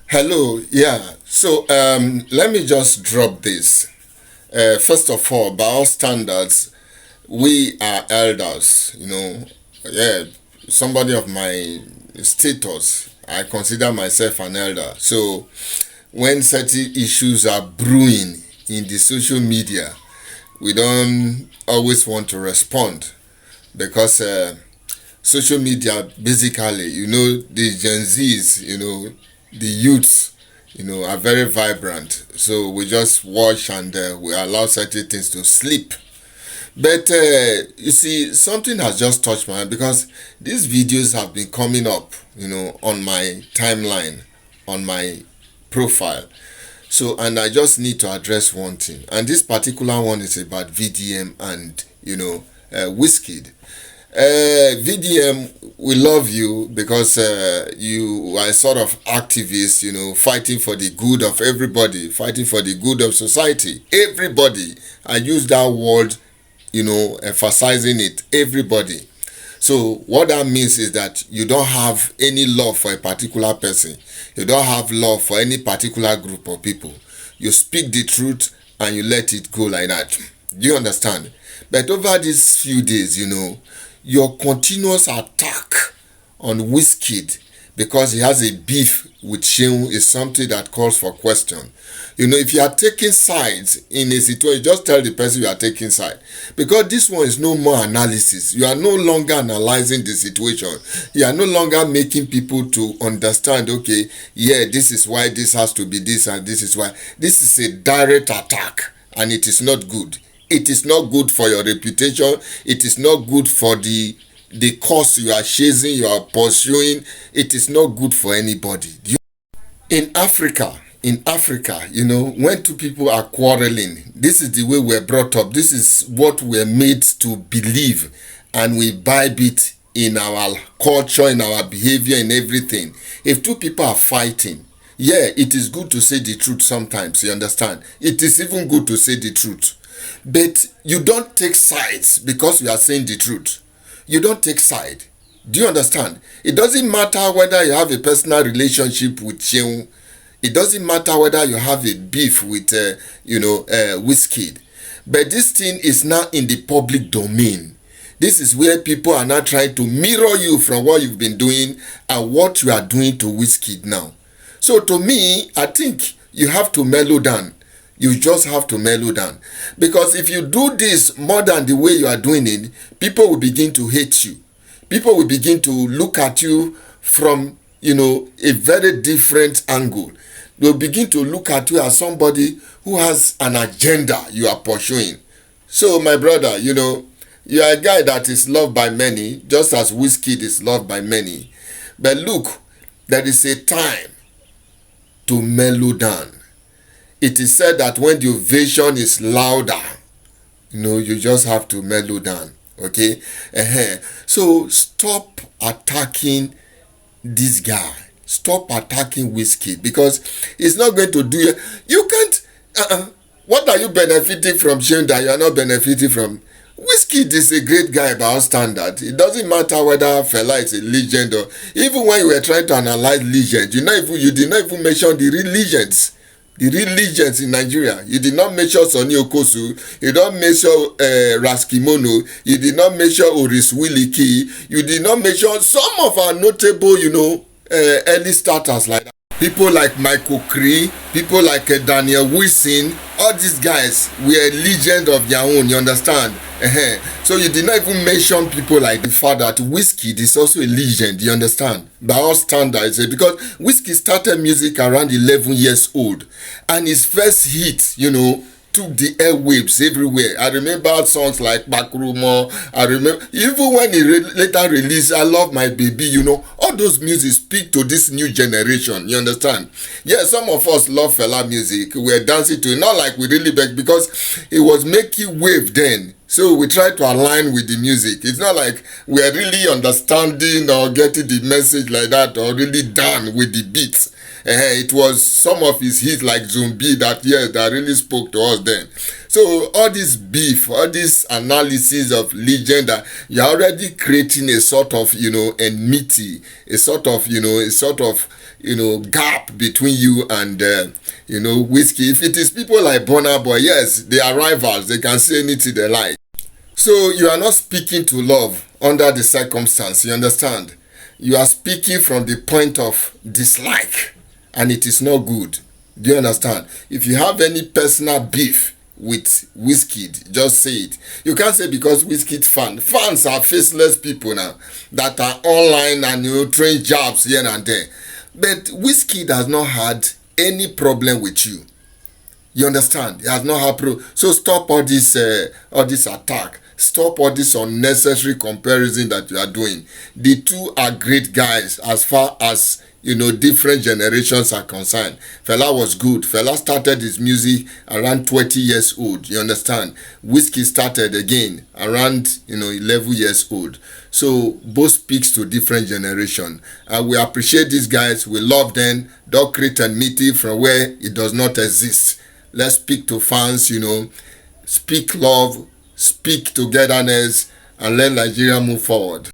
Hello, yeah. So let me just drop this. First of all, by all standards, we are elders. Yeah. Somebody of my status, I consider myself an elder. So when certain issues are brewing in the social media, we don't always want to respond because social media basically, the Gen Zs, the youths, are very vibrant. So we just watch and we allow certain things to sleep. But you see, something has just touched my mind because these videos have been coming up, on my timeline, on my profile. So, and I just need to address one thing. And this particular one is about VDM and, Wizkid. VDM, we love you because you are a sort of activist, fighting for the good of everybody, fighting for the good of society. Everybody. I use that word, emphasizing it. Everybody. So what that means is that you don't have any love for a particular person. You don't have love for any particular group of people. You speak the truth and you let it go like that. Do you understand? But over these few days, your continuous attack on Wizkid because he has a beef with Shehu is something that calls for question. If you are taking sides in a situation, just tell the person you are taking side. Because this one is no more analysis. You are no longer analyzing the situation. You are no longer making people to understand, okay, yeah, this is why this has to be this and this is why. This is a direct attack and it is not good. It is not good for your reputation. It is not good for the cause you are chasing, you are pursuing. It is not good for anybody. In Africa, when two people are quarreling, this is the way we're brought up. This is what we're made to believe, and we imbibe it in our culture, in our behavior, in everything. If two people are fighting, yeah, it is good to say the truth sometimes, you understand? It is even good to say the truth. But you don't take sides because you are saying the truth. You don't take side. Do you understand? It doesn't matter whether you have a personal relationship with Shehu. It doesn't matter whether you have a beef with, Wizkid. But this thing is now in the public domain. This is where people are now trying to mirror you from what you've been doing and what you are doing to Wizkid now. So to me, I think you have to mellow down. You just have to mellow down. Because if you do this more than the way you are doing it, people will begin to hate you. People will begin to look at you from, a very different angle. They'll begin to look at you as somebody who has an agenda you are pursuing. So, my brother, you are a guy that is loved by many, just as Wizkid is loved by many. But look, there is a time to mellow down. It is said that when the ovation is louder, you just have to mellow down. Okay? So stop attacking this guy. Stop attacking Wizkid because it's not going to do you. You can't. What are you benefiting from showing that you are not benefiting from? Wizkid is a great guy by our standard. It doesn't matter whether fella is a legend or even when you were trying to analyze legends, you did not even mention the real legends. The real legends in Nigeria. You did not mention Sonny Okosu. You don't mention Raskimono. You did not mention Oris Wiliki. You did not mention some of our notable, early starters like that. People like Michael Cree, people like Daniel Wilson, all these guys were legends of their own, you understand? So you did not even mention people like the fact that Wizkid is also a legend, you understand? By all standards, because Wizkid started music around 11 years old, and his first hit, took the airwaves everywhere. I remember songs like Bakrumo. I remember even when he later released I Love My Baby, all those music speak to this new generation, you understand? Yeah, some of us love fella music. We're dancing to it, not like we really beg because it was making wave then. So we try to align with the music. It's not like we are really understanding or getting the message like that or really done with the beats. It was some of his hits like Zombie that really spoke to us then. So all this beef, all this analysis of legend, you're already creating a sort of, enmity, a sort of gap between you and Wizkid. If it is people like Burna Boy, yes, they are rivals. They can say anything they like. So you are not speaking to love under the circumstance. You understand? You are speaking from the point of dislike, and it is not good. Do you understand? If you have any personal beef with Wizkid, just say it. You can't say because Wizkid fans are faceless people now that are online and throwing jabs here and there. But Wizkid has not had any problem with you. You understand? He has not had so stop all this attack. Stop all this unnecessary comparison that you are doing. The two are great guys as far as different generations are concerned. Fela was good. Fela started his music around 20 years old. You understand? Wizkid started again around 11 years old. So both speaks to different generation. And we appreciate these guys. We love them. Don't create enmity from where it does not exist. Let's speak to fans, speak love, speak togetherness, and let Nigeria move forward.